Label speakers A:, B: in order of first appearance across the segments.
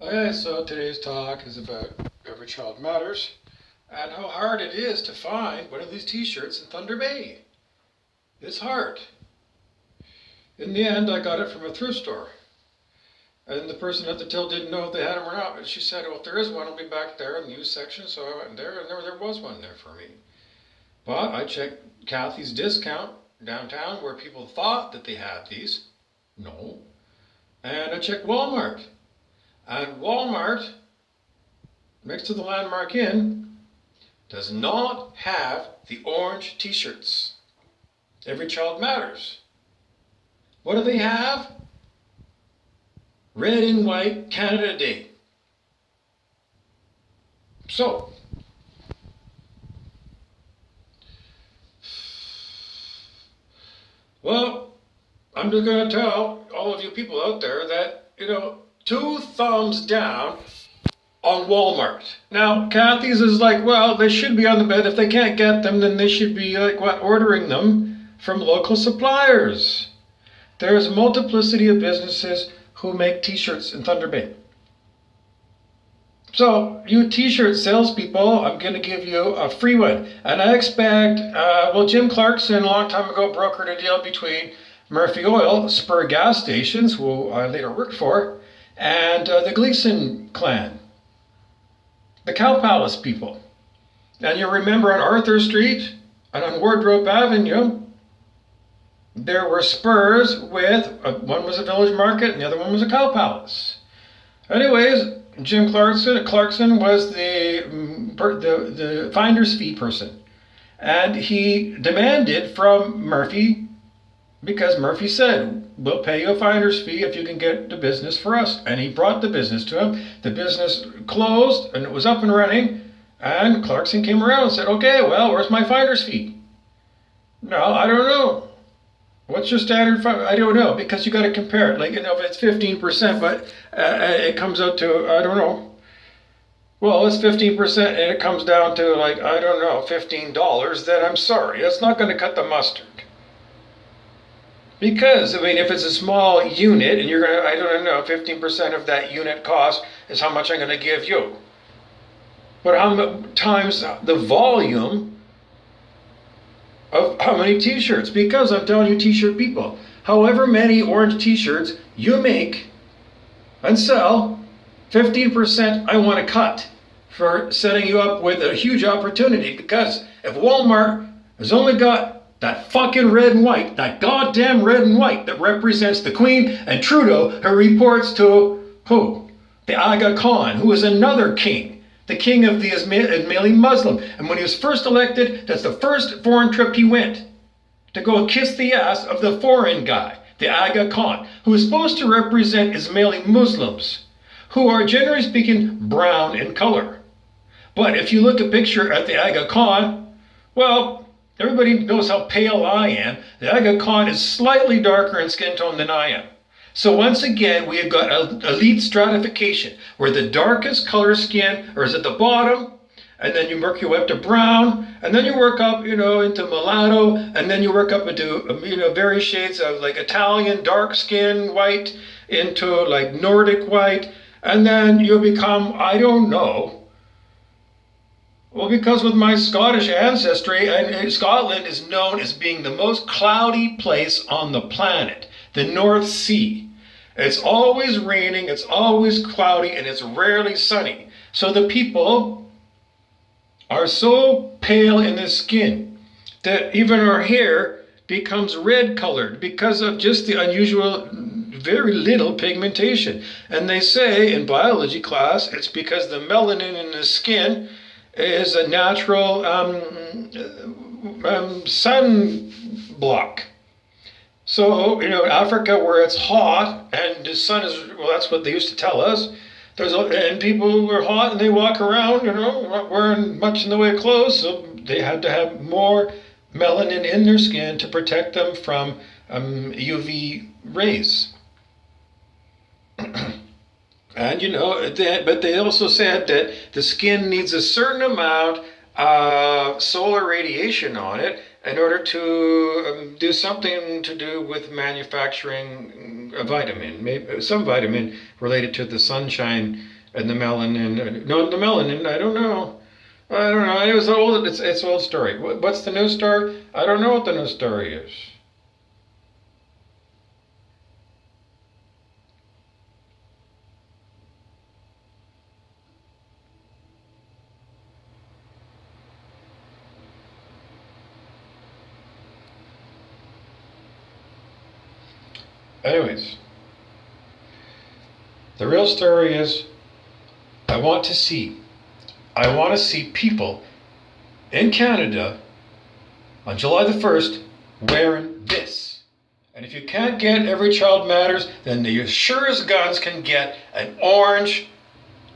A: Okay, so today's talk is about Every Child Matters and how hard it is to find one of these t-shirts in Thunder Bay. It's hard. In the end, I got it from a thrift store. And the person at the till didn't know if they had them or not. But she said, well, if there is one, it'll be back there in the used section. So I went there, and there was one there for me. But I checked Kathy's discount downtown where people thought that they had these. No. And I checked Walmart. And Walmart, next to the Landmark Inn, does not have the orange t-shirts. Every Child Matters. What do they have? Red and white Canada Day. So, well, I'm just going to tell all of you people out there that, 2 thumbs down on Walmart. Now, Kathy's is like, well, they should be on the bed. If they can't get them, then they should be ordering them from local suppliers. There's a multiplicity of businesses who make t-shirts in Thunder Bay. So, you t-shirt salespeople, I'm going to give you a free one. And I expect, Jim Clarkson a long time ago brokered a deal between Murphy Oil, Spur gas stations, who I later worked for, and the Gleason clan, the Cow Palace people. And you remember on Arthur Street and on Wardrobe Avenue, there were Spurs with, one was a village market and the other one was a Cow Palace. Anyways, Jim Clarkson was the finder's fee person. And he demanded from Murphy, because Murphy said, we'll pay you a finder's fee if you can get the business for us. And he brought the business to him. The business closed and it was up and running. And Clarkson came around and said, okay, well, where's my finder's fee? No, I don't know. What's your standard? I don't know, because you got to compare it. If it's 15%, but it comes out to, I don't know. Well, it's 15% and it comes down to $15, then I'm sorry. That's not going to cut the mustard. Because, if it's a small unit and you're going to, 15% of that unit cost is how much I'm going to give you. But how times the volume of how many t-shirts? Because I'm telling you, t-shirt people, however many orange t-shirts you make and sell, 15% I want to cut for setting you up with a huge opportunity. Because if Walmart has only got that fucking red and white, that goddamn red and white that represents the Queen and Trudeau, who reports to who? The Aga Khan, who is another king, the king of the Ismaili Muslim. And when he was first elected, that's the first foreign trip he went, to go and kiss the ass of the foreign guy, the Aga Khan, who is supposed to represent Ismaili Muslims, who are generally speaking brown in color. But if you look a picture at the Aga Khan, well, everybody knows how pale I am. The Aga Khan is slightly darker in skin tone than I am. So once again, we have got elite stratification, where the darkest color skin is at the bottom, and then you work your way up to brown, and then you work up, into mulatto, and then you work up into, various shades of Italian dark skin white, into Nordic white, and then you become, I don't know. Well, because with my Scottish ancestry, and Scotland is known as being the most cloudy place on the planet, the North Sea. It's always raining, it's always cloudy, and it's rarely sunny. So the people are so pale in the skin that even our hair becomes red colored because of just the unusual, very little pigmentation. And they say in biology class, it's because the melanin in the skin is a natural sun block. So, Africa, where it's hot and the sun is, well, that's what they used to tell us. And people were hot and they walk around, not wearing much in the way of clothes, so they had to have more melanin in their skin to protect them from UV rays. And but they also said that the skin needs a certain amount of solar radiation on it, in order to do something to do with manufacturing a vitamin, maybe some vitamin related to the sunshine and the melanin. No, the melanin. I don't know. I don't know. It was old. It's an old story. What's the new story? I don't know what the new story is. Anyways, the real story is I want to see people in Canada on July the 1st wearing this. And if you can't get Every Child Matters, then you sure as guns can get an orange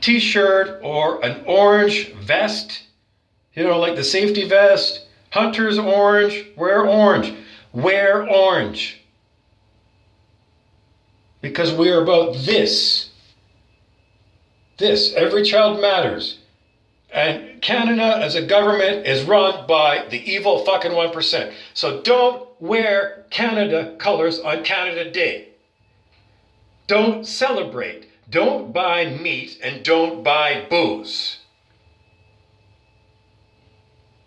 A: t-shirt or an orange vest. You know, like the safety vest. Hunter's orange. Wear orange. Wear orange. Because we are about this. This. Every child matters. And Canada as a government is run by the evil fucking 1%. So don't wear Canada colors on Canada Day. Don't celebrate. Don't buy meat and don't buy booze.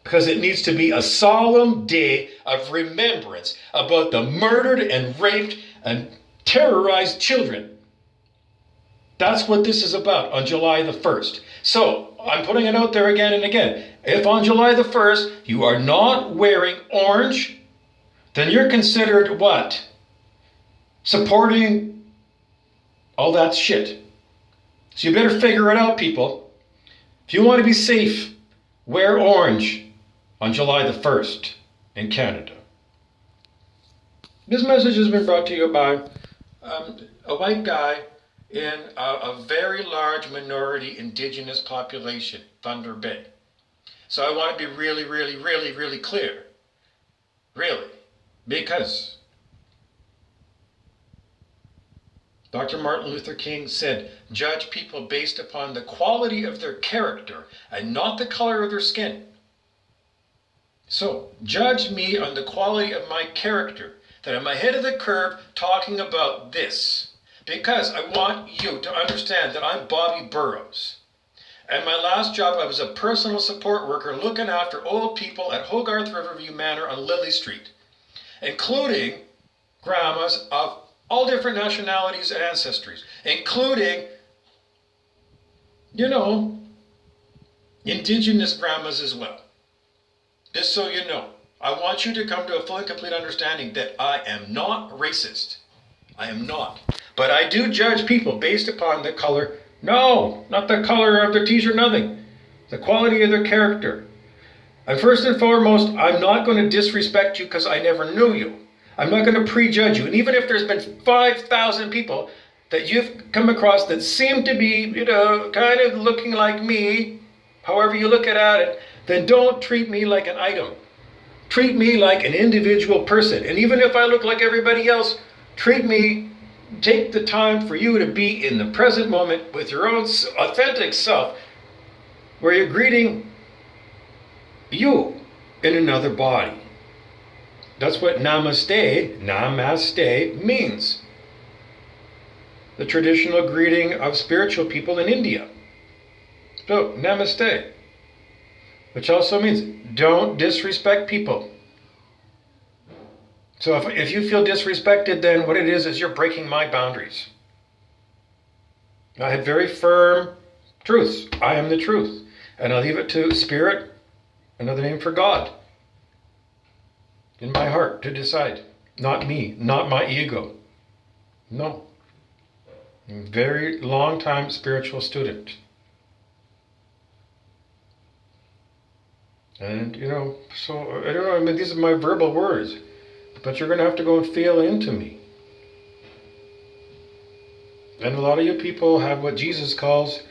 A: Because it needs to be a solemn day of remembrance about the murdered and raped and terrorized children. That's what this is about on July the 1st. So, I'm putting it out there again and again. If on July the 1st you are not wearing orange, then you're considered what? Supporting all that shit. So you better figure it out, people. If you want to be safe, wear orange on July the 1st in Canada. This message has been brought to you by a white guy in a very large minority indigenous population, Thunder Bay. So I want to be really, really, really, really clear. Really. Because Dr. Martin Luther King said, judge people based upon the quality of their character and not the color of their skin. So, judge me on the quality of my character, that I'm ahead of the curve talking about this. Because I want you to understand that I'm Bobby Burrows. And my last job, I was a personal support worker looking after old people at Hogarth Riverview Manor on Lily Street, including grandmas of all different nationalities and ancestries, including, indigenous grandmas as well. Just so you know, I want you to come to a full and complete understanding that I am not racist. I am not. But I do judge people based upon the color. No, not the color of their t-shirt, nothing. The quality of their character. And first and foremost, I'm not going to disrespect you because I never knew you. I'm not going to prejudge you. And even if there's been 5,000 people that you've come across that seem to be, kind of looking like me, however you look at it, then don't treat me like an item. Treat me like an individual person. And even if I look like everybody else, take the time for you to be in the present moment with your own authentic self, where you're greeting you in another body. That's what namaste means. The traditional greeting of spiritual people in India. So, namaste. Which also means don't disrespect people. So if you feel disrespected, then what it is you're breaking my boundaries. I have very firm truths. I am the truth. And I leave it to Spirit, another name for God, in my heart to decide. Not me, not my ego. No. I'm a very long time spiritual student. And, so, I don't know, these are my verbal words. But you're going to have to go and feel into me. And a lot of you people have what Jesus calls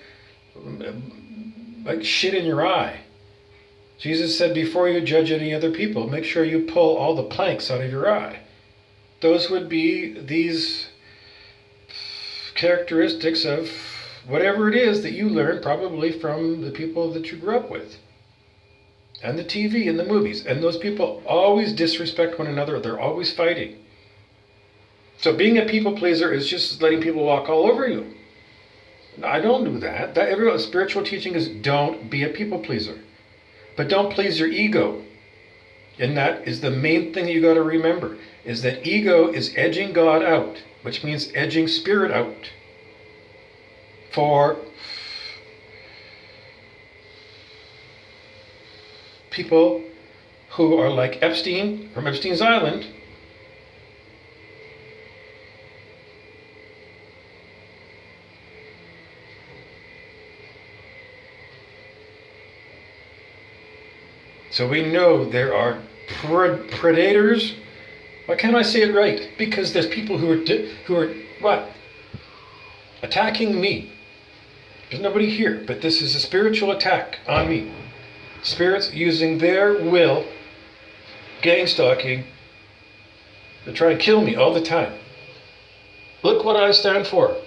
A: like shit in your eye. Jesus said, before you judge any other people, make sure you pull all the planks out of your eye. Those would be these characteristics of whatever it is that you learned probably from the people that you grew up with. and the TV and the movies. And those people always disrespect one another. They're always fighting. So being a people pleaser is just letting people walk all over you. I don't do that. Every spiritual teaching is don't be a people pleaser. But don't please your ego. And that is the main thing you got to remember, is that ego is edging God out, which means edging spirit out. For people who are like Epstein from Epstein's Island, so we know there are predators. Why can't I say it right? Because there's people who are what? Attacking me. There's nobody here, but this is a spiritual attack on me. Spirits using their will, gang stalking, to try and kill me all the time. Look what I stand for.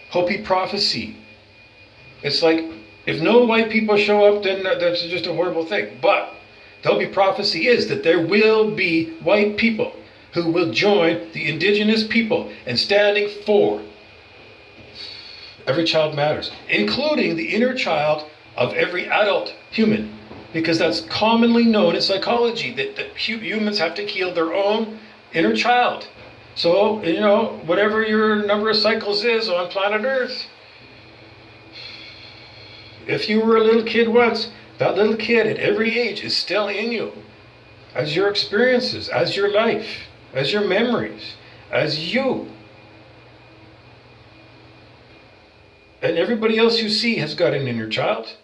A: Hopi prophecy. It's like, if no white people show up, then that's just a horrible thing. But the Hopi prophecy is that there will be white people who will join the indigenous people in standing for every child matters, including the inner child of every adult human, because that's commonly known in psychology that humans have to heal their own inner child. So, whatever your number of cycles is on planet Earth, if you were a little kid once, that little kid at every age is still in you, as your experiences, as your life, as your memories, as you. And everybody else you see has got an inner child.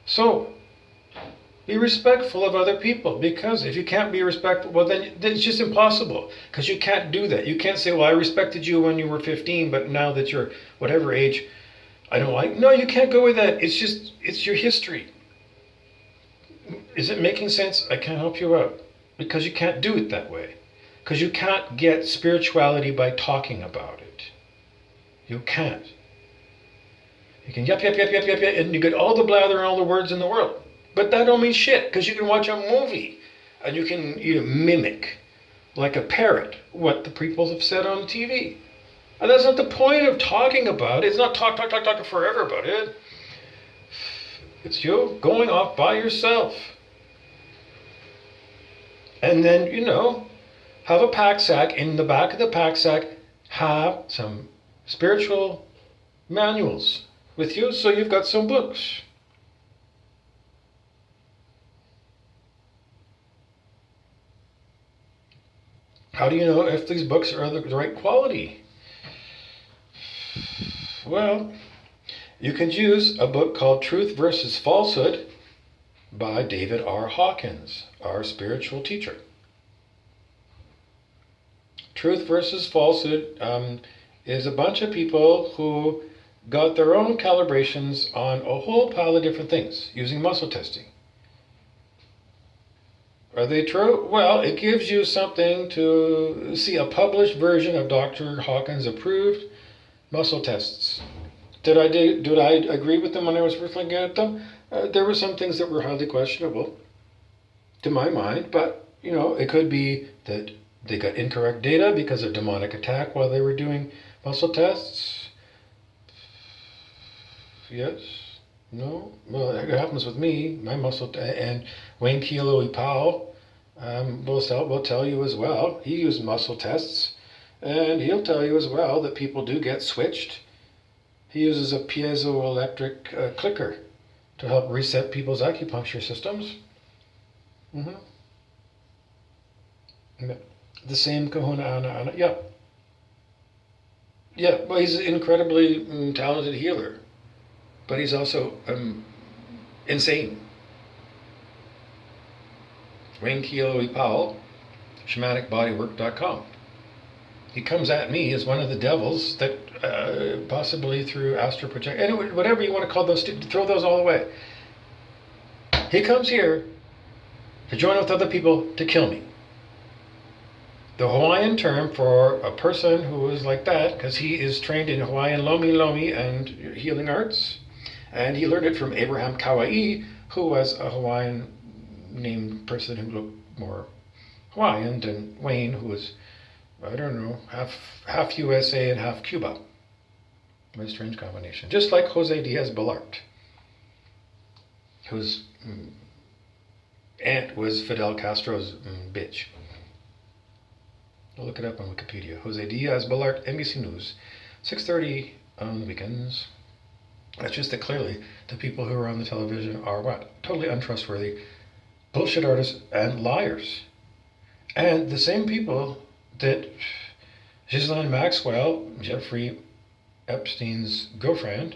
A: So, be respectful of other people, because if you can't be respectful, well then it's just impossible, because you can't do that. You can't say, well, I respected you when you were 15, but now that you're whatever age, I don't like. No, you can't go with that. It's your history. Is it making sense? I can't help you out, because you can't do it that way. Because you can't get spirituality by talking about it. You can't. You can yep, and you get all the blather and all the words in the world. But that don't mean shit, because you can watch a movie and you can mimic, like a parrot, what the people have said on TV. And that's not the point of talking about it. It's not talking forever about it. It's you going off by yourself. And then, have a pack sack. In the back of the pack sack, have some spiritual manuals with you, so you've got some books. How do you know if these books are the right quality? Well, you can use a book called Truth versus Falsehood by David R. Hawkins, our spiritual teacher. Truth versus Falsehood is a bunch of people who got their own calibrations on a whole pile of different things using muscle testing. Are they true? Well, it gives you something to see, a published version of Dr. Hawkins' approved muscle tests. Did I agree with them when I was first looking at them? There were some things that were highly questionable to my mind, but it could be that they got incorrect data because of demonic attack while they were doing muscle tests. Yes. No. Well, it happens with me. My muscle and Wayne Kilo Powell will tell you as well. He used muscle tests, and he'll tell you as well that people do get switched. He uses a piezoelectric clicker to help reset people's acupuncture systems. Mm-hmm. The same Kahuna Ana. Yeah. Yeah, well, he's an incredibly talented healer. But he's also insane. Wayne Kilo Powell, shamanicbodywork.com. He comes at me as one of the devils that possibly through astral projection, anyway, whatever you want to call those, throw those all away. He comes here to join with other people to kill me. The Hawaiian term for a person who is like that, because he is trained in Hawaiian lomi lomi and healing arts, And he learned it from Abraham Kauai, who was a Hawaiian named person who looked more Hawaiian than Wayne, who was, I don't know, half USA and half Cuba. A strange combination. Just like Jose Diaz Balart, whose aunt was Fidel Castro's bitch. I'll look it up on Wikipedia. Jose Diaz Balart, NBC News, 6:30 on the weekends. That's just that clearly the people who are on the television are what? Totally untrustworthy, bullshit artists and liars. And the same people that Ghislaine Maxwell, Jeffrey Epstein's girlfriend,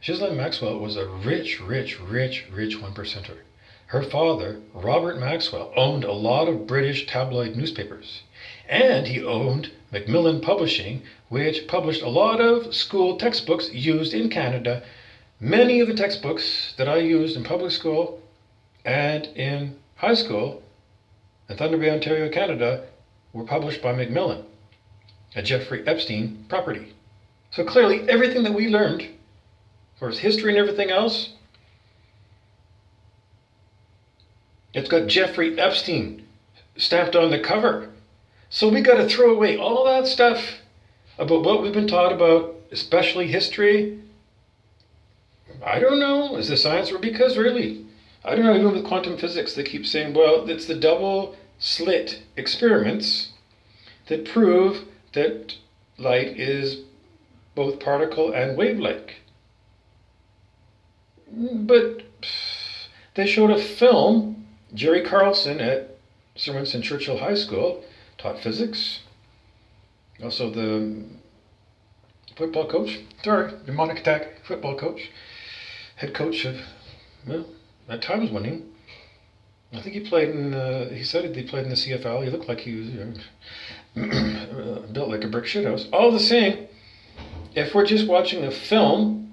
A: Ghislaine Maxwell was a rich one percenter. Her father, Robert Maxwell, owned a lot of British tabloid newspapers. And he owned Macmillan Publishing, which published a lot of school textbooks used in Canada. Many of the textbooks that I used in public school and in high school in Thunder Bay, Ontario, Canada, were published by Macmillan, a Jeffrey Epstein property. So clearly everything that we learned, as far as history and everything else, it's got Jeffrey Epstein stamped on the cover. So we got to throw away all that stuff about what we've been taught about, especially history. I don't know, is the science, or because really, I don't know, even with quantum physics, they keep saying, well, it's the double slit experiments that prove that light is both particle and wavelength. But they showed a film, Jerry Carlson at Sir Winston Churchill High School, taught physics. Also the football coach, demonic attack football coach, head coach of, well, at times winning. I think he played in, he said he played in the CFL. He looked like he was built like a brick shithouse. All the same, if we're just watching a film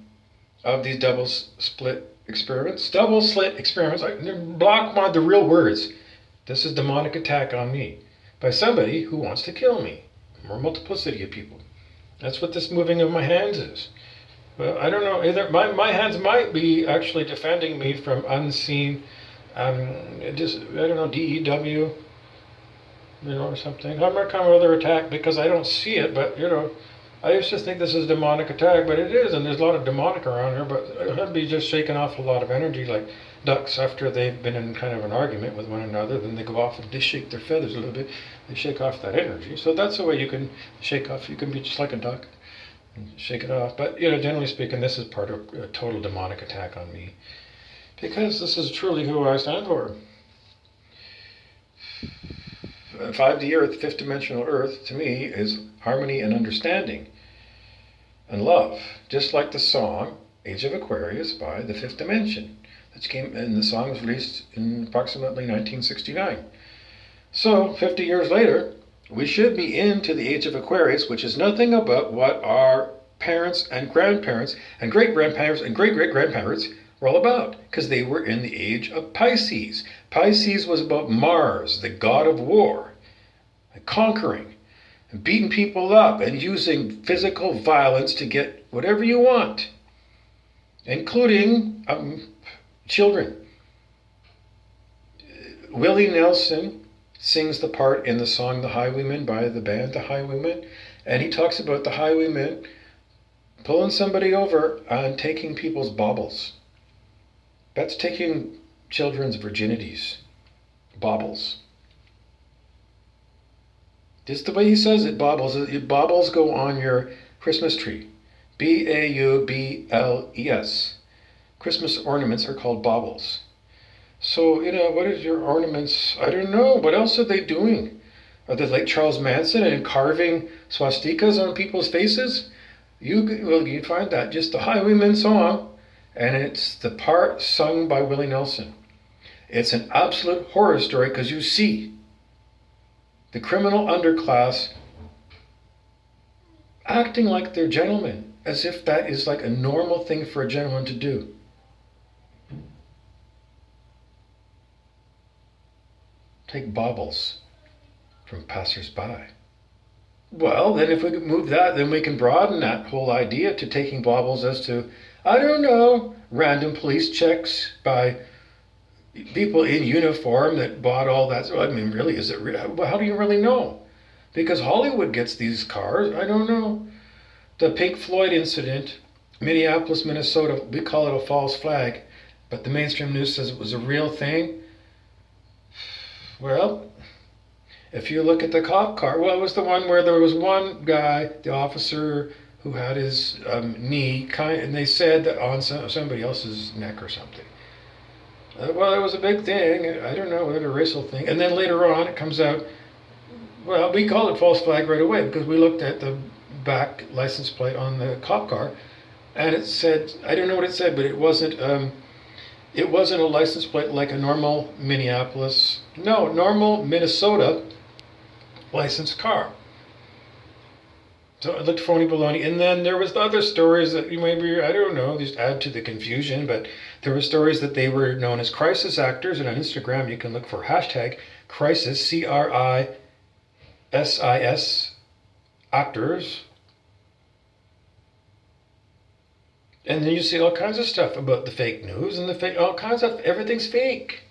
A: of these double slit experiments, block one of the real words. This is demonic attack on me by somebody who wants to kill me, or a multiplicity of people. That's what this moving of my hands is. Well, I don't know, either my hands might be actually defending me from unseen, DEW, or something. I'm not kind of other attack because I don't see it, but, I used to think this is demonic attack, but it is, and there's a lot of demonic around here, but it would be just shaking off a lot of energy, like ducks after they've been in kind of an argument with one another, then they go off and they shake their feathers a little bit, they shake off that energy. So that's the way you can shake off, you can be just like a duck and shake it off. But, generally speaking, this is part of a total demonic attack on me, because this is truly who I stand for. 5D Earth, fifth dimensional Earth, to me, is harmony and understanding and love, just like the song Age of Aquarius by the Fifth Dimension. And the song was released in approximately 1969. So, 50 years later, we should be into the Age of Aquarius, which is nothing about what our parents and grandparents and great-grandparents and great-great-grandparents were all about, because they were in the age of Pisces. Pisces was about Mars, the god of war, and conquering, and beating people up, and using physical violence to get whatever you want, including children. Willie Nelson sings the part in the song The Highwaymen by the band The Highwaymen, and he talks about the highwaymen pulling somebody over and taking people's baubles. That's taking children's virginities. Baubles. Just the way he says it, baubles. Baubles go on your Christmas tree. B-A-U-B-L-E-S. Christmas ornaments are called baubles. So, what is your ornaments? I don't know. What else are they doing? Are they like Charles Manson and carving swastikas on people's faces? You'd find that just the Highwayman song, and it's the part sung by Willie Nelson. It's an absolute horror story, because you see the criminal underclass acting like they're gentlemen, as if that is like a normal thing for a gentleman to do. Take baubles from passers-by. Well, then if we could move that, then we can broaden that whole idea to taking baubles as to, I don't know, random police checks by people in uniform that bought all that. So, I mean, really, is it real? How do you really know? Because Hollywood gets these cars. I don't know. The Pink Floyd incident, Minneapolis, Minnesota, we call it a false flag, but the mainstream news says it was a real thing. Well, if you look at the cop car, well, it was the one where there was one guy, the officer, who had his knee, and they said that on somebody else's neck or something. Well, it was a big thing. I don't know, a racial thing. And then later on, it comes out, well, we called it false flag right away because we looked at the back license plate on the cop car, and it said, I don't know what it said, but it wasn't a license plate like a normal normal Minnesota licensed car. So it looked phony baloney. And then there was the other stories that you maybe, I don't know, just add to the confusion, but there were stories that they were known as crisis actors, and on Instagram you can look for hashtag crisis, CRISIS, actors. And then you see all kinds of stuff about the fake news and all kinds of, everything's fake.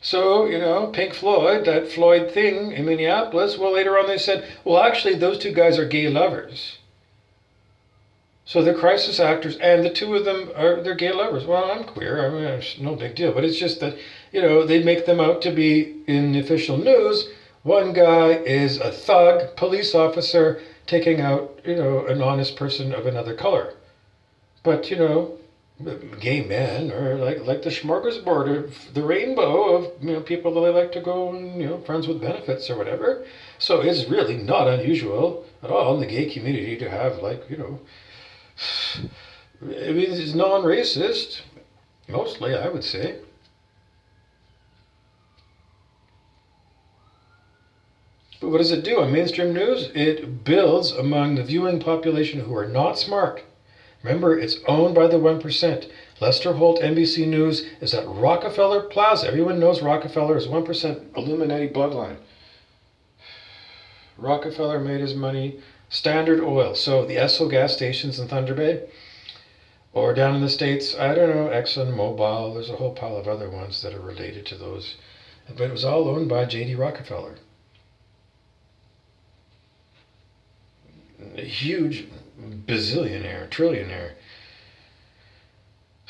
A: So, Pink Floyd, that Floyd thing in Minneapolis, well, later on they said, well, actually, those two guys are gay lovers. So they're crisis actors, and the two of them they're gay lovers. Well, I'm queer. I mean, it's no big deal. But it's just that, they make them out to be, in the official news, one guy is a thug, police officer, taking out, an honest person of another color. But, gay men are like the smorgasbord of the rainbow of people that like to go and friends with benefits or whatever. So it's really not unusual at all in the gay community to have I mean, it's non-racist mostly, I would say. But what does it do on mainstream news? It builds among the viewing population who are not smart. Remember, it's owned by the 1%. Lester Holt, NBC News, is at Rockefeller Plaza. Everyone knows Rockefeller is 1% Illuminati bloodline. Rockefeller made his money. Standard Oil. So the Esso gas stations in Thunder Bay, or down in the States, I don't know, Exxon Mobil, there's a whole pile of other ones that are related to those. But it was all owned by J.D. Rockefeller. A huge bazillionaire, trillionaire.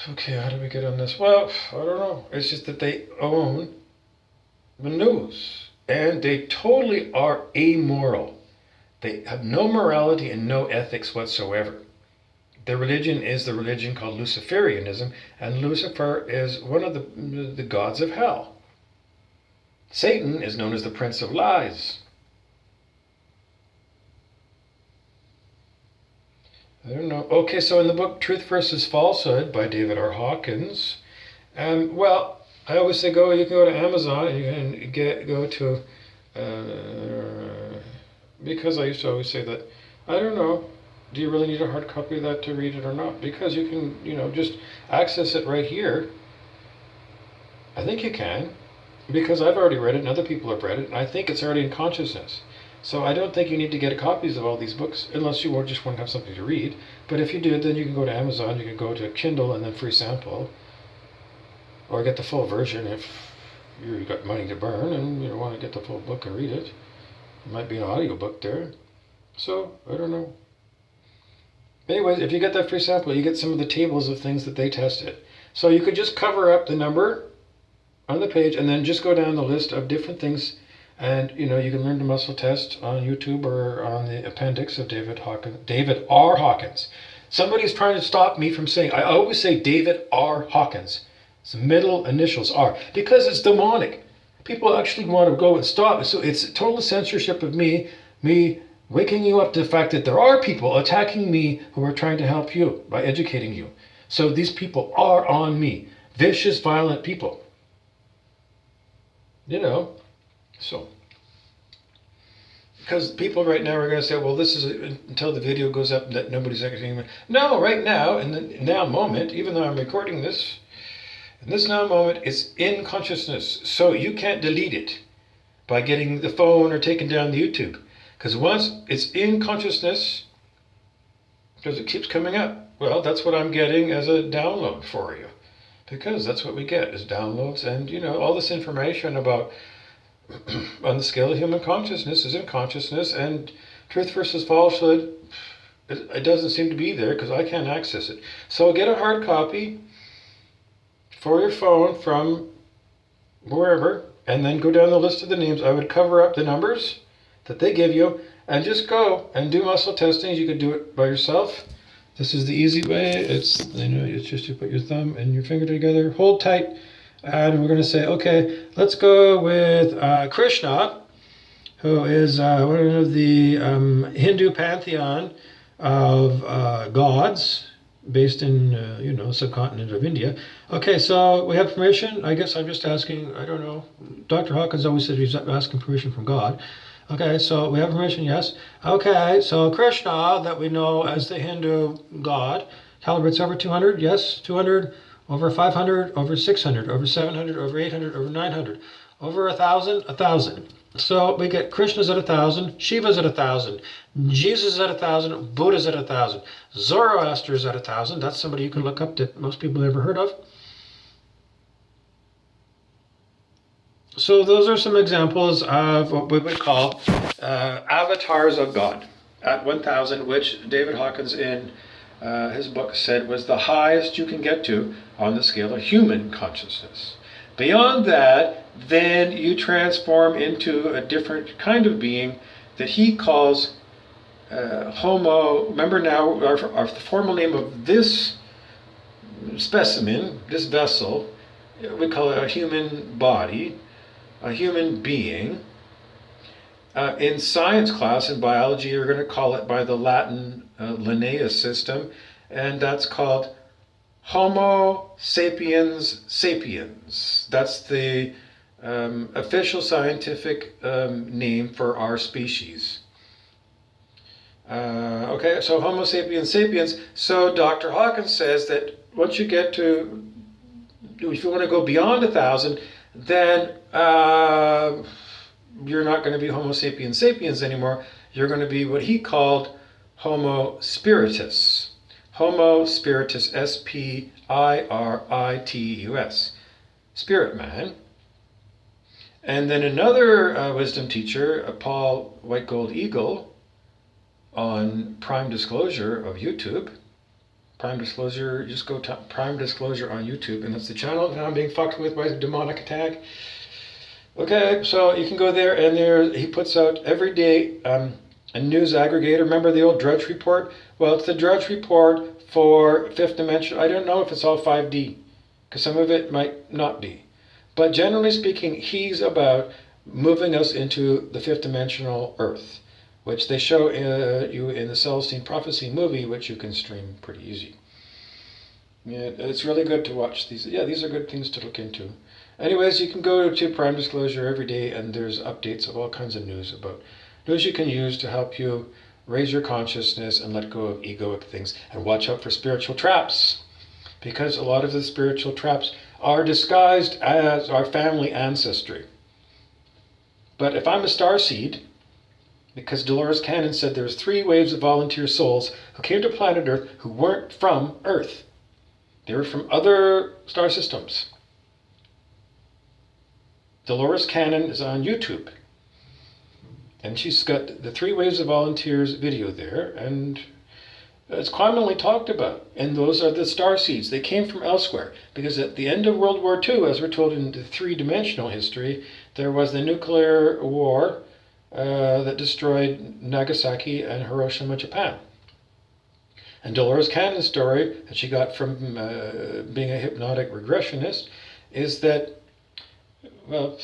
A: Okay, how do we get on this? Well, I don't know. It's just that they own the news. And they totally are amoral. They have no morality and no ethics whatsoever. Their religion is the religion called Luciferianism, and Lucifer is one of the gods of hell. Satan is known as the Prince of Lies. I don't know. Okay, so in the book Truth versus Falsehood by David R. Hawkins, well, I always say you can go to Amazon and you can go to, because I used to always say that, I don't know, do you really need a hard copy of that to read it or not? Because you can, just access it right here. I think you can, because I've already read it and other people have read it, and I think it's already in consciousness. So I don't think you need to get copies of all these books unless you just want to have something to read. But if you do, then you can go to Amazon, you can go to Kindle and then free sample, or get the full version if you've got money to burn and you want to get the full book and read it. It might be an audiobook there. So, I don't know. Anyways, if you get that free sample, you get some of the tables of things that they tested. So you could just cover up the number on the page and then just go down the list of different things. And, you can learn the muscle test on YouTube or on the appendix of David R. Hawkins. Somebody's trying to stop me from saying, I always say David R. Hawkins. His middle initials are, because it's demonic. People actually want to go and stop it. So it's total censorship of me waking you up to the fact that there are people attacking me who are trying to help you by educating you. So these people are on me. Vicious, violent people. So, because people right now are going to say, well, this is until the video goes up that nobody's actually. No, right now, in the now moment, even though I'm recording this, in this now moment, it's in consciousness. So you can't delete it by getting the phone or taking down the YouTube. Because once it's in consciousness, because it keeps coming up, well, that's what I'm getting as a download for you. Because that's what we get is downloads, and all this information about on the scale of human consciousness is in consciousness, and truth versus falsehood, it doesn't seem to be there because I can't access it. So get a hard copy for your phone from wherever, and then go down the list of the names. I would cover up the numbers that they give you, and just go and do muscle testing. You could do it by yourself. This is the easy way. It's just you put your thumb and your finger together, hold tight, and we're going to say, okay, let's go with Krishna, who is one of the Hindu pantheon of gods based in subcontinent of India. Okay, so we have permission. I guess I'm just asking. I don't know. Dr. Hawkins always said he's asking permission from God. Okay, so we have permission, yes. Okay, so Krishna, that we know as the Hindu god, calibrates over 200, yes, 200, over 500, over 600, over 700, over 800, over 900, over 1,000, 1,000. So we get Krishna's at 1,000, Shiva's at 1,000, Jesus is at 1,000, Buddha's at 1,000, Zoroaster's at 1,000. That's somebody you can look up that most people have never heard of. So those are some examples of what we would call avatars of God at 1,000, which David Hawkins in his book said was the highest you can get to on the scale of human consciousness. Beyond that, then you transform into a different kind of being that he calls Homo. Remember now, the formal name of this specimen, this vessel, we call it a human body, a human being. In science class, in biology, you're going to call it by the Latin Linnaeus system, and that's called Homo sapiens sapiens. That's the official scientific name for our species. Okay, so Homo sapiens sapiens. So Dr. Hawkins says that once you get to, if you want to go beyond 1,000, then you're not going to be Homo sapiens sapiens anymore. You're going to be what he called Homo spiritus. Homo spiritus, S-P-I-R-I-T-U-S. Spirit man. And then another wisdom teacher, Paul White Gold Eagle, on Prime Disclosure of YouTube. Prime Disclosure, just go to Prime Disclosure on YouTube, and that's the channel that I'm being fucked with by a demonic attack. Okay, so you can go there, and there he puts out every day a news aggregator. Remember the old Drudge Report? Well, it's the Drudge Report for fifth dimension. I don't know if it's all 5D, because some of it might not be. But generally speaking, he's about moving us into the fifth dimensional Earth, which they show you in the Celestine Prophecy movie, which you can stream pretty easy. Yeah, it's really good to watch these. Yeah, these are good things to look into. Anyways, you can go to Prime Disclosure every day, and there's updates of all kinds of news you can use to help you raise your consciousness and let go of egoic things. And watch out for spiritual traps, because a lot of the spiritual traps are disguised as our family ancestry. But if I'm a starseed, because Dolores Cannon said there's 3 waves of volunteer souls who came to planet Earth who weren't from Earth. They were from other star systems. Dolores Cannon is on YouTube. And she's got the 3 waves of volunteers video there, and it's commonly talked about. And those are the star seeds. They came from elsewhere, because at the end of World War II, as we're told in the 3-dimensional history, there was the nuclear war that destroyed Nagasaki and Hiroshima, Japan. And Dolores Cannon's story that she got from being a hypnotic regressionist is that, well,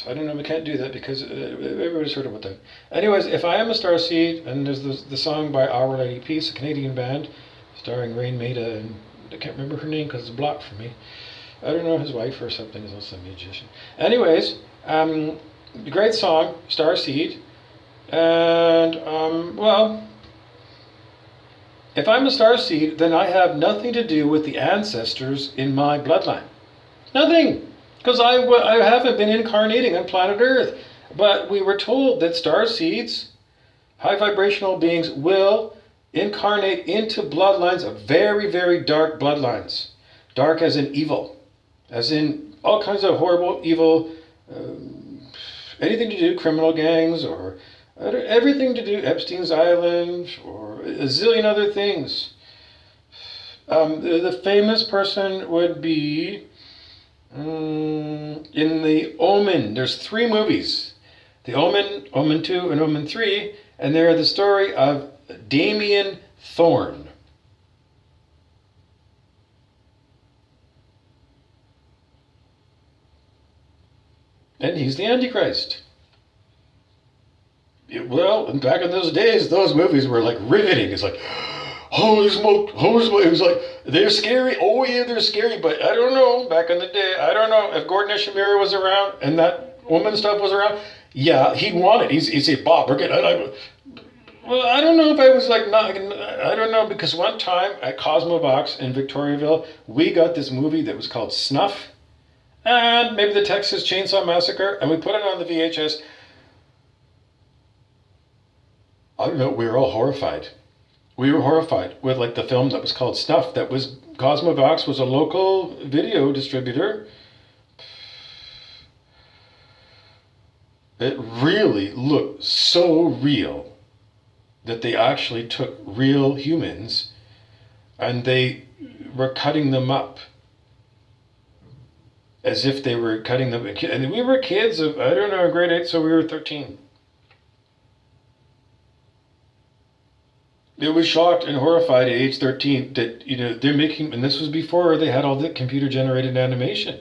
A: I don't know, we can't do that because everybody's heard about that. Anyways, if I am a starseed, and there's the song by Our Lady Peace, a Canadian band, starring Rain Maida, and I can't remember her name because it's blocked for me. I don't know, his wife or something is also a musician. Anyways, great song, Starseed, and, well, if I'm a starseed, then I have nothing to do with the ancestors in my bloodline. Nothing! Because I haven't been incarnating on planet Earth. But we were told that starseeds High vibrational beings will incarnate into bloodlines of very, very dark bloodlines. Dark as in evil, as in all kinds of horrible, evil, anything to do, criminal gangs, or everything to do, Epstein's Island, or a zillion other things. The famous person would be in The Omen. There's 3 movies. The Omen, Omen 2, and Omen 3, and they're the story of Damien Thorn. And he's the Antichrist. Well, back in those days, those movies were like riveting. It's like, holy smoke, holy smoke. It was like, they're scary. Oh yeah, they're scary. But I don't know, back in the day, I don't know if Gordon Ishimura was around and that woman stuff was around. Yeah, he'd want it. He'd say, Bob, we're getting... Well, I don't know if I was like, not, I don't know, because one time at Cosmobox in Victoriaville, we got this movie that was called Snuff, and maybe the Texas Chainsaw Massacre, and we put it on the VHS. I don't know, we were all horrified. We were horrified with like the film that was called Snuff, that was, Cosmobox was a local video distributor. It really looked so real that they actually took real humans and they were cutting them up as if they were cutting them. And we were kids of, I don't know, grade 8, so we were 13. It was shocked and horrified at age 13 that, you know, they're making, and this was before they had all the computer generated animation.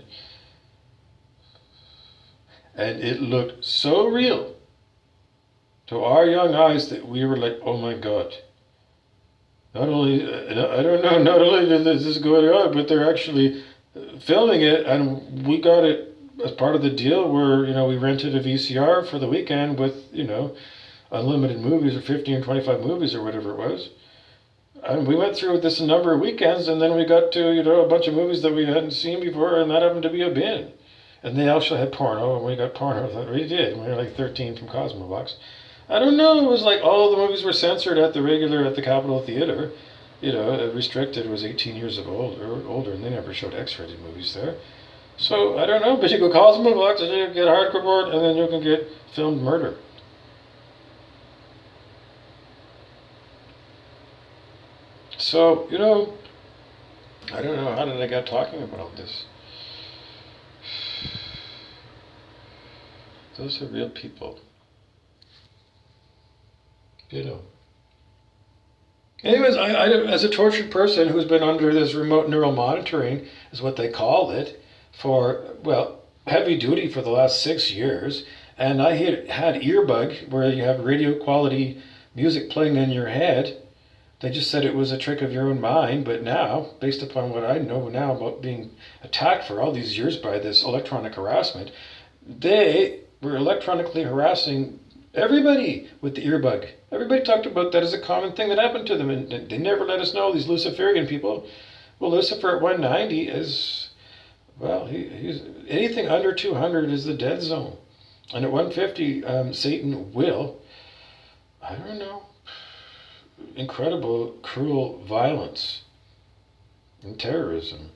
A: And it looked so real to our young eyes that we were like, oh my God. Not only, I don't know, not only is this going on, but they're actually filming it, and we got it as part of the deal where, you know, we rented a VCR for the weekend with, you know, unlimited movies, or 15 or 25 movies or whatever it was. And we went through this a number of weekends, and then we got to, you know, a bunch of movies that we hadn't seen before, and that happened to be a bin. And they also had porno, and we got porno. We did. We were like 13 from Cosmobox. I don't know. It was like all the movies were censored at the Capitol Theater. You know, restricted was 18 years of old or older, and they never showed X-rated movies there. So I don't know. But you go Cosmobox, and you can get hardcore board, and then you can get filmed murder. So, you know, I don't know. How did I get talking about this? Those are real people. You know. Anyways, I as a tortured person who's been under this remote neural monitoring, is what they call it, for, well, heavy duty for the last 6 years, and I had earbug, where you have radio quality music playing in your head. They just said it was a trick of your own mind, but now, based upon what I know now about being attacked for all these years by this electronic harassment, they were electronically harassing everybody with the earbug. Everybody talked about that as a common thing that happened to them, and they never let us know, these Luciferian people. Well, Lucifer at 190 is, well, he's anything under 200 is the dead zone. And at 150, Satan will, I don't know, incredible, cruel violence and terrorism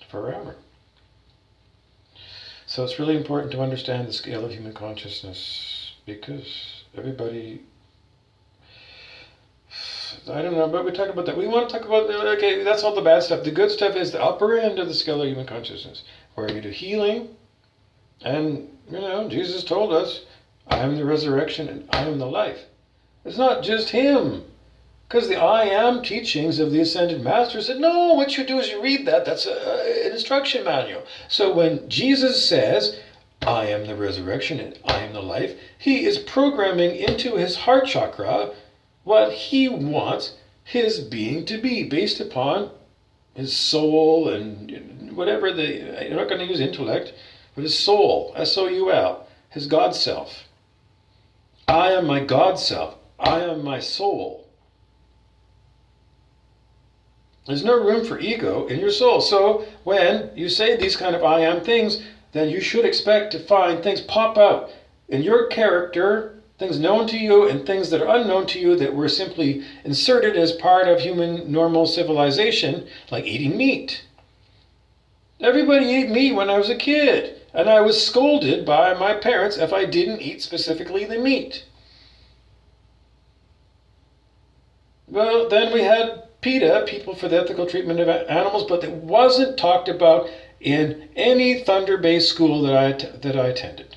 A: forever. So it's really important to understand the scale of human consciousness, because everybody, I don't know, but we talk about that. We want to talk about, okay, that's all the bad stuff. The good stuff is the upper end of the scale of human consciousness, where you do healing, and, you know, Jesus told us, I am the resurrection and I am the life. It's not just him. Because the I am teachings of the Ascended Master said, no, what you do is you read that. That's an instruction manual. So when Jesus says, I am the resurrection and I am the life, he is programming into his heart chakra what he wants his being to be, based upon his soul and whatever you're not going to use intellect, but his soul, S-O-U-L, his God self. I am my God self. I am my soul. There's no room for ego in your soul. So when you say these kind of I am things, then you should expect to find things pop out in your character things known to you and things that are unknown to you that were simply inserted as part of human normal civilization, like eating meat. Everybody ate meat when I was a kid, and I was scolded by my parents if I didn't eat specifically the meat. Well, then we had PETA, People for the Ethical Treatment of Animals, but it wasn't talked about in any Thunder Bay school that I attended.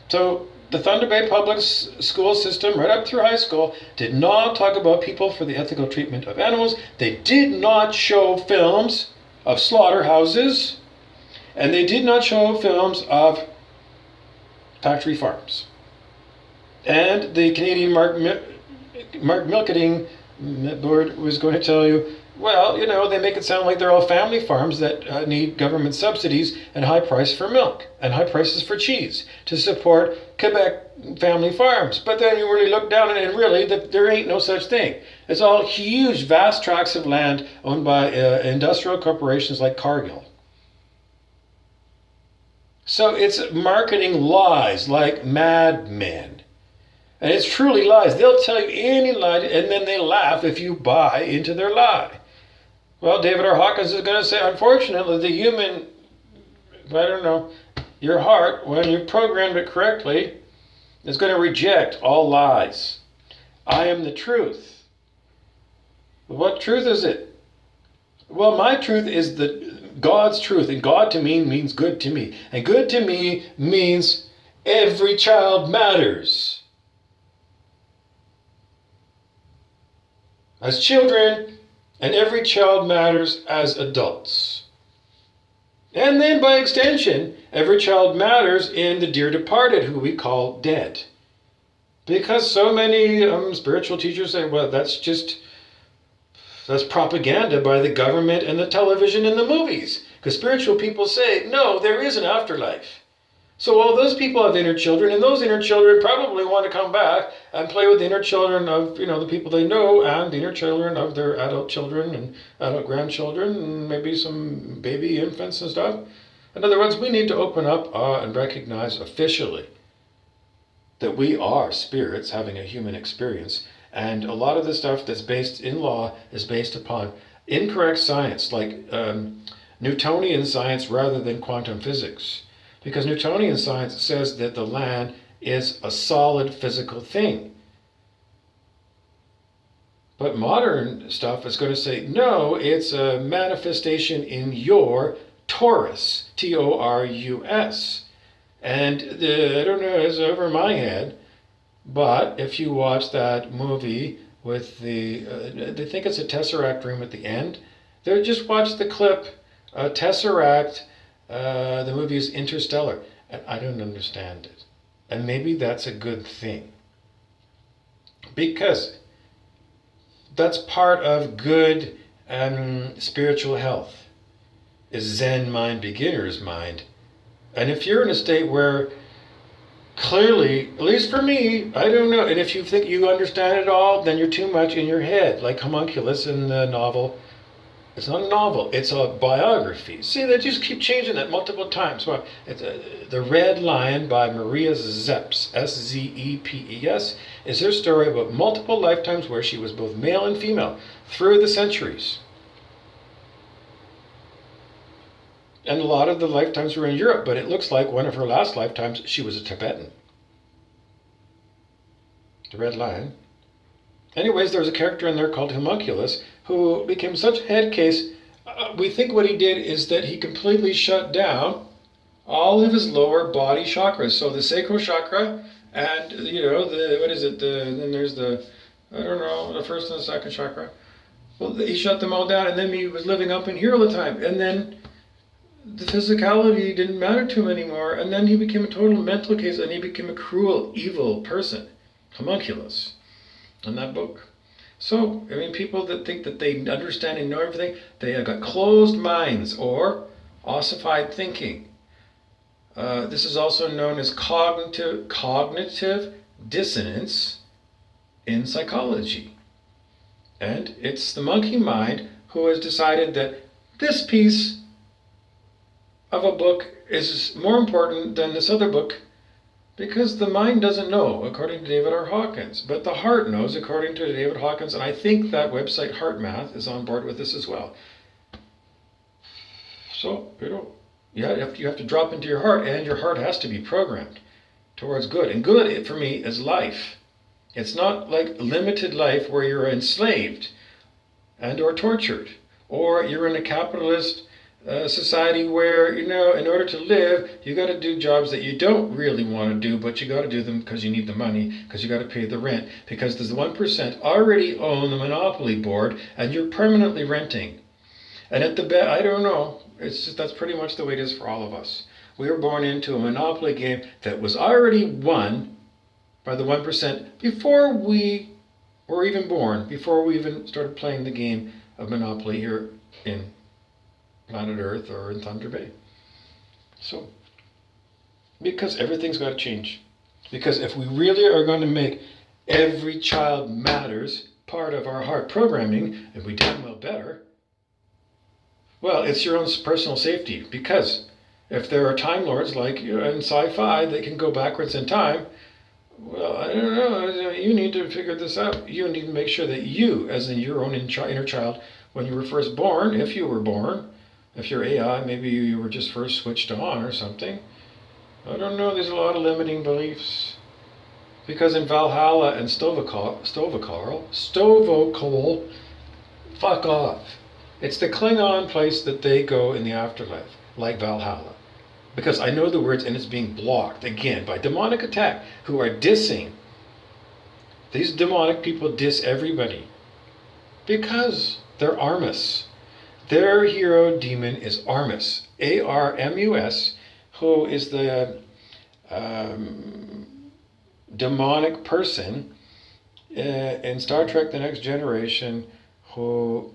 A: So the Thunder Bay public school system, right up through high school, did not talk about People for the Ethical Treatment of Animals. They did not show films of slaughterhouses, and they did not show films of factory farms. And the Canadian Marketing Board was going to tell you, well, they make it sound like they're all family farms that need government subsidies and high price for milk and high prices for cheese to support Quebec family farms. But then you really look down and really there ain't no such thing. It's all huge, vast tracts of land owned by industrial corporations like Cargill. So it's marketing lies like madmen. And it's truly lies. They'll tell you any lie, and then they laugh if you buy into their lie. Well, David R. Hawkins is going to say, unfortunately, the human, your heart, when you programmed it correctly, is going to reject all lies. I am the truth. What truth is it? Well, my truth is God's truth, and God to me means good to me. And good to me means every child matters. As children, and every child matters as adults. And then by extension, every child matters in the dear departed, who we call dead. Because so many spiritual teachers say, well, that's propaganda by the government and the television and the movies. Because spiritual people say, no, there is an afterlife. So all those people have inner children, and those inner children probably want to come back and play with the inner children of, the people they know, and the inner children of their adult children and adult grandchildren, and maybe some baby infants and stuff. In other words, we need to open up and recognize officially that we are spirits having a human experience. And a lot of the stuff that's based in law is based upon incorrect science, like Newtonian science rather than quantum physics. Because Newtonian science says that the land is a solid physical thing. But modern stuff is going to say, no, it's a manifestation in your torus, T-O-R-U-S. And I don't know, it's over my head, but if you watch that movie with they think it's a Tesseract room at the end, just watch the clip, Tesseract. The movie is Interstellar, and I don't understand it. And maybe that's a good thing. Because that's part of good spiritual health, is Zen mind, beginner's mind. And if you're in a state where clearly, at least for me, I don't know, and if you think you understand it all, then you're too much in your head, like Homunculus in the novel. It's not a novel, it's a biography. See, they just keep changing that multiple times. Well, it's, The Red Lion by Maria Zepes, S-Z-E-P-E-S, is her story about multiple lifetimes where she was both male and female through the centuries. And a lot of the lifetimes were in Europe, but it looks like one of her last lifetimes she was a Tibetan. The Red Lion. Anyways, there was a character in there called Homunculus who became such a head case. We think what he did is that he completely shut down all of his lower body chakras. So the sacral chakra and, then there's the first and the second chakra. Well, he shut them all down, and then he was living up in here all the time. And then the physicality didn't matter to him anymore. And then he became a total mental case, and he became a cruel, evil person. Homunculus. In that book. So, people that think that they understand and know everything, they have got closed minds or ossified thinking. This is also known as cognitive dissonance in psychology. And it's the monkey mind who has decided that this piece of a book is more important than this other book Because the mind doesn't know, according to David R. Hawkins, but the heart knows, according to David Hawkins, and I think that website Heart Math is on board with this as well. So, you have to drop into your heart, and your heart has to be programmed towards good. And good, for me, is life. It's not like limited life where you're enslaved and or tortured, or you're in a capitalist society where, in order to live, you got to do jobs that you don't really want to do, but you got to do them because you need the money, because you got to pay the rent, because the 1% already own the monopoly board, and you're permanently renting. And I don't know. It's just, that's pretty much the way it is for all of us. We were born into a monopoly game that was already won by the 1% before we were even born, before we even started playing the game of Monopoly here in planet Earth or in Thunder Bay. So, because everything's got to change. Because if we really are going to make every child matters part of our heart programming, and we damn well better, well, it's your own personal safety. Because if there are Time Lords like in sci-fi, they can go backwards in time. Well, I don't know. You need to figure this out. You need to make sure that you, as in your own inner child, when you were first born, if you were born, if you're AI, maybe you were just first switched on or something. I don't know. There's a lot of limiting beliefs. Because in Valhalla and Stovokol, fuck off. It's the Klingon place that they go in the afterlife, like Valhalla. Because I know the words, and it's being blocked, again, by demonic attack, who are dissing. These demonic people diss everybody. Because they're Armus. Their hero demon is Armus, A-R-M-U-S, who is the demonic person in Star Trek The Next Generation who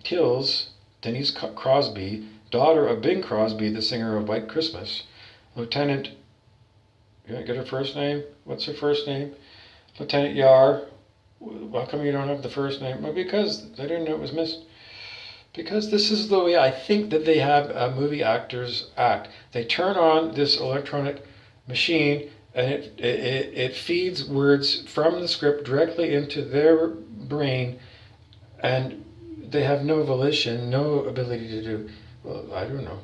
A: kills Denise Crosby, daughter of Bing Crosby, the singer of White Christmas. Lieutenant, you get her first name? What's her first name? Lieutenant Yar. How come you don't have the first name? Well, because I didn't know it was missed. Because this is the way I think that they have movie actors act. They turn on this electronic machine, and it feeds words from the script directly into their brain, and they have no volition, no ability to do, well, I don't know.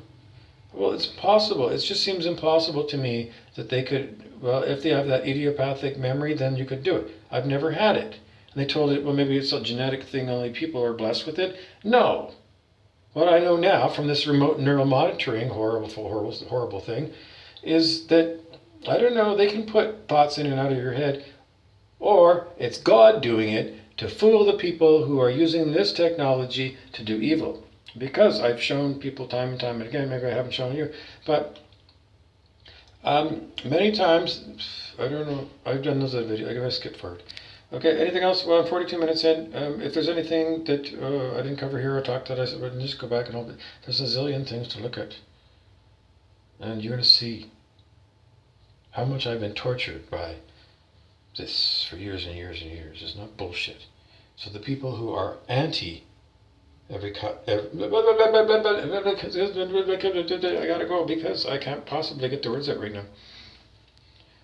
A: Well, it's possible. It just seems impossible to me that they could, well, if they have that idiopathic memory, then you could do it. I've never had it. And they told it, well, maybe it's a genetic thing, only people are blessed with it. No. What I know now from this remote neural monitoring, horrible thing, is that, I don't know, they can put thoughts in and out of your head, or it's God doing it to fool the people who are using this technology to do evil. Because I've shown people time and time again, maybe I haven't shown you, but many times, I don't know, I've done this video, I'm going to skip forward. Okay, anything else? Well, I'm 42 minutes in. If there's anything that I didn't cover here or talk that I said, well, just go back and all. There's a zillion things to look at. And you're going to see how much I've been tortured by this for years and years and years. It's not bullshit. So the people who are anti I gotta go because I can't possibly get the words out right now.